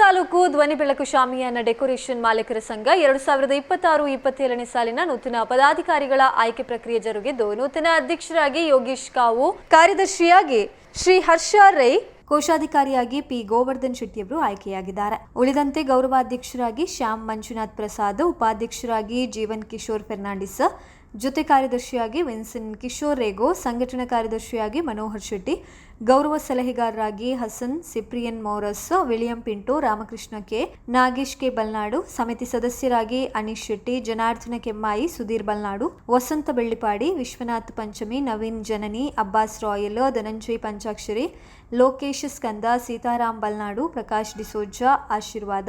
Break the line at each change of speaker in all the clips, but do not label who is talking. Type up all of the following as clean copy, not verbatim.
ತಾಲೂಕು ಧ್ವನಿ ಬೆಳಕು ಶಾಮಿಯಾನ ಡೆಕೋರೇಷನ್ ಮಾಲೀಕರ ಸಂಘ 2026-27ನೇ ಸಾಲಿನ ನೂತನ ಪದಾಧಿಕಾರಿಗಳ ಆಯ್ಕೆ ಪ್ರಕ್ರಿಯೆ ಜರುಗಿದ್ದು, ನೂತನ ಅಧ್ಯಕ್ಷರಾಗಿ ಯೋಗೀಶ್ ಕಾವು, ಕಾರ್ಯದರ್ಶಿಯಾಗಿ ಶ್ರೀ ಹರ್ಷ ರೈ, ಕೋಶಾಧಿಕಾರಿಯಾಗಿ ಪಿ ಗೋವರ್ಧನ್ ಶೆಟ್ಟಿಯವರು ಆಯ್ಕೆಯಾಗಿದ್ದಾರೆ. ಉಳಿದಂತೆ ಗೌರವಾಧ್ಯಕ್ಷರಾಗಿ ಶ್ಯಾಮ್ ಮಂಜುನಾಥ್ ಪ್ರಸಾದ್, ಉಪಾಧ್ಯಕ್ಷರಾಗಿ ಜೀವನ್ ಕಿಶೋರ್ ಫೆರ್ನಾಂಡಿಸ್, ಜೊತೆ ಕಾರ್ಯದರ್ಶಿಯಾಗಿ ವಿನ್ಸನ್ ಕಿಶೋರ್ ರೇಗೋ, ಸಂಘಟನಾ ಕಾರ್ಯದರ್ಶಿಯಾಗಿ ಮನೋಹರ್ ಶೆಟ್ಟಿ, ಗೌರವ ಸಲಹೆಗಾರರಾಗಿ ಹಸನ್ ಸಿಪ್ರಿಯನ್ ಮೋರಸ್, ವಿಲಿಯಂ ಪಿಂಟೋ, ರಾಮಕೃಷ್ಣ ಕೆ, ನಾಗೇಶ್ ಕೆ ಬಲ್ನಾಡು, ಸಮಿತಿ ಸದಸ್ಯರಾಗಿ ಅನೀಶ್ ಶೆಟ್ಟಿ, ಜನಾರ್ದನ ಕೆಮ್ಮಾಯಿ, ಸುಧೀರ್ ಬಲ್ನಾಡು, ವಸಂತ ಬೆಳ್ಳಿಪಾಡಿ, ವಿಶ್ವನಾಥ್ ಪಂಚಮಿ, ನವೀನ್ ಜನನಿ, ಅಬ್ಬಾಸ್ ರಾಯಲ್, ಧನಂಜಯ್ ಪಂಚಾಕ್ಷರಿ, ಲೋಕೇಶ್ ಸ್ಕಂದ, ಸೀತಾರಾಮ್ ಬಲ್ನಾಡು, ಪ್ರಕಾಶ್ ಡಿಸೋಜಾ, ಆಶೀರ್ವಾದ,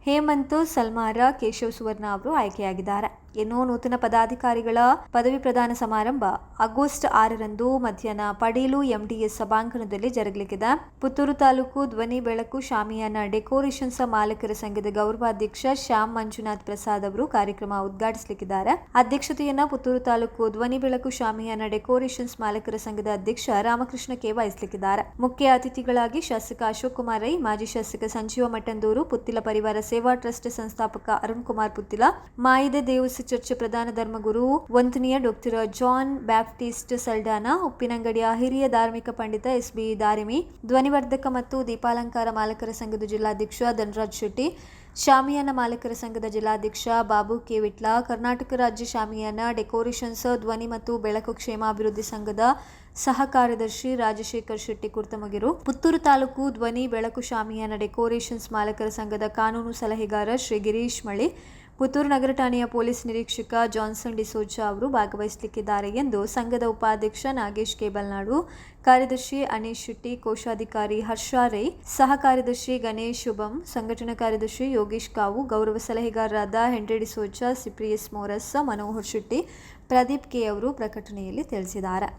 ಹೇಮಂತ್ ಸಲ್ಮಾರ, ಕೇಶವ್ ಸುವರ್ಣ ಅವರು ಆಯ್ಕೆಯಾಗಿದ್ದಾರೆ. ಇನ್ನು ನೂತನ ಪದಾಧಿಕಾರಿಗಳ ಪದವಿ ಪ್ರದಾನ ಸಮಾರಂಭ ಆಗಸ್ಟ್ 6ರಂದು ಮಧ್ಯಾಹ್ನ ಪಡೀಲು ಎಂಡಿಎಸ್ ಸಭಾಂಗಣದಲ್ಲಿ ಜರುಗಲಿದೆ. ಪುತ್ತೂರು ತಾಲೂಕು ಧ್ವನಿ ಬೆಳಕು ಶಾಮಿಯಾನ ಡೆಕೋರೇಷನ್ಸ್ ಮಾಲೀಕರ ಸಂಘದ ಗೌರವಾಧ್ಯಕ್ಷ ಶ್ಯಾಮ್ ಮಂಜುನಾಥ್ ಪ್ರಸಾದ್ ಅವರು ಕಾರ್ಯಕ್ರಮ ಉದ್ಘಾಟಿಸಲಿದ್ದಾರೆ. ಅಧ್ಯಕ್ಷತೆಯನ್ನ ಪುತ್ತೂರು ತಾಲೂಕು ಧ್ವನಿ ಬೆಳಕು ಶಾಮಿಯಾನ ಡೆಕೋರೇಷನ್ಸ್ ಮಾಲೀಕರ ಸಂಘದ ಅಧ್ಯಕ್ಷ ರಾಮಕೃಷ್ಣ ಕೆ ವಹಿಸಲಿದ್ದಾರೆ. ಮುಖ್ಯ ಅತಿಥಿಗಳಾಗಿ ಶಾಸಕ ಅಶೋಕ್ ಕುಮಾರ್ ರೈ, ಮಾಜಿ ಶಾಸಕ ಸಂಜೀವ ಮಠಂದೂರು, ಪುತ್ತಿಲ ಪರಿವಾರ ಸೇವಾ ಟ್ರಸ್ಟ್ ಸಂಸ್ಥಾಪಕ ಅರುಣ್ ಕುಮಾರ್ ಪುತ್ತಿಲ, ಮಾಯಿದೆ ದೇವಸ ಚರ್ಚ್ ಪ್ರಧಾನ ಧರ್ಮಗುರು ವಂದನೀಯ ಡಾಕ್ಟರ್ ಜಾನ್ ಬ್ಯಾಪ್ಟಿಸ್ಟ್ ಸಲ್ಡಾನ, ಉಪ್ಪಿನಂಗಡಿಯ ಹಿರಿಯ ಧಾರ್ಮಿಕ ಪಂಡಿತ ಎಸ್.ಬಿ. ದಾರಿಮಿ, ಧ್ವನಿವರ್ಧಕ ಮತ್ತು ದೀಪಾಲಂಕಾರ ಮಾಲೀಕರ ಸಂಘದ ಜಿಲ್ಲಾಧ್ಯಕ್ಷ ಧನರಾಜ್ ಶೆಟ್ಟಿ, ಶಾಮಿಯಾನ ಮಾಲೀಕರ ಸಂಘದ ಜಿಲ್ಲಾಧ್ಯಕ್ಷ ಬಾಬು ಕೆ ವಿಟ್ಲ, ಕರ್ನಾಟಕ ರಾಜ್ಯ ಶಾಮಿಯಾನ ಡೆಕೋರೇಷನ್ಸ್ ಧ್ವನಿ ಮತ್ತು ಬೆಳಕು ಕ್ಷೇಮಾಭಿವೃದ್ಧಿ ಸಂಘದ ಸಹ ಕಾರ್ಯದರ್ಶಿ ರಾಜಶೇಖರ್ ಶೆಟ್ಟಿ ಕುರ್ತಮಗಿರು, ಪುತ್ತೂರು ತಾಲೂಕು ಧ್ವನಿ ಬೆಳಕು ಶಾಮಿಯಾನ ಡೆಕೋರೇಷನ್ಸ್ ಮಾಲೀಕರ ಸಂಘದ ಕಾನೂನು ಸಲಹೆಗಾರ ಶ್ರೀ ಗಿರೀಶ್ ಮಳಿ, ಪುತ್ತೂರು ನಗರ ಠಾಣೆಯ ಪೊಲೀಸ್ ನಿರೀಕ್ಷಕ ಜಾನ್ಸನ್ ಡಿಸೋಜಾ ಅವರು ಭಾಗವಹಿಸಲಿದ್ದಾರೆ ಎಂದು ಸಂಘದ ಉಪಾಧ್ಯಕ್ಷ ನಾಗೇಶ್ ಕೆ ಬಲ್ನಾಡು, ಕಾರ್ಯದರ್ಶಿ ಅನೀಶ್ ಶೆಟ್ಟಿ, ಕೋಶಾಧಿಕಾರಿ ಹರ್ಷ ರೈ, ಸಹ ಕಾರ್ಯದರ್ಶಿ ಗಣೇಶ್ ಶುಭಂ, ಸಂಘಟನಾ ಕಾರ್ಯದರ್ಶಿ ಯೋಗೀಶ್ ಕಾವು, ಗೌರವ ಸಲಹೆಗಾರರಾದ ಹೆನ್ರಿ ಡಿಸೋಜಾ, ಸಿಪ್ರಿಯಸ್ ಮೋರಸ್, ಮನೋಹರ್ ಶೆಟ್ಟಿ, ಪ್ರದೀಪ್ ಕೆ ಅವರು ಪ್ರಕಟಣೆಯಲ್ಲಿ ತಿಳಿಸಿದ್ದಾರೆ.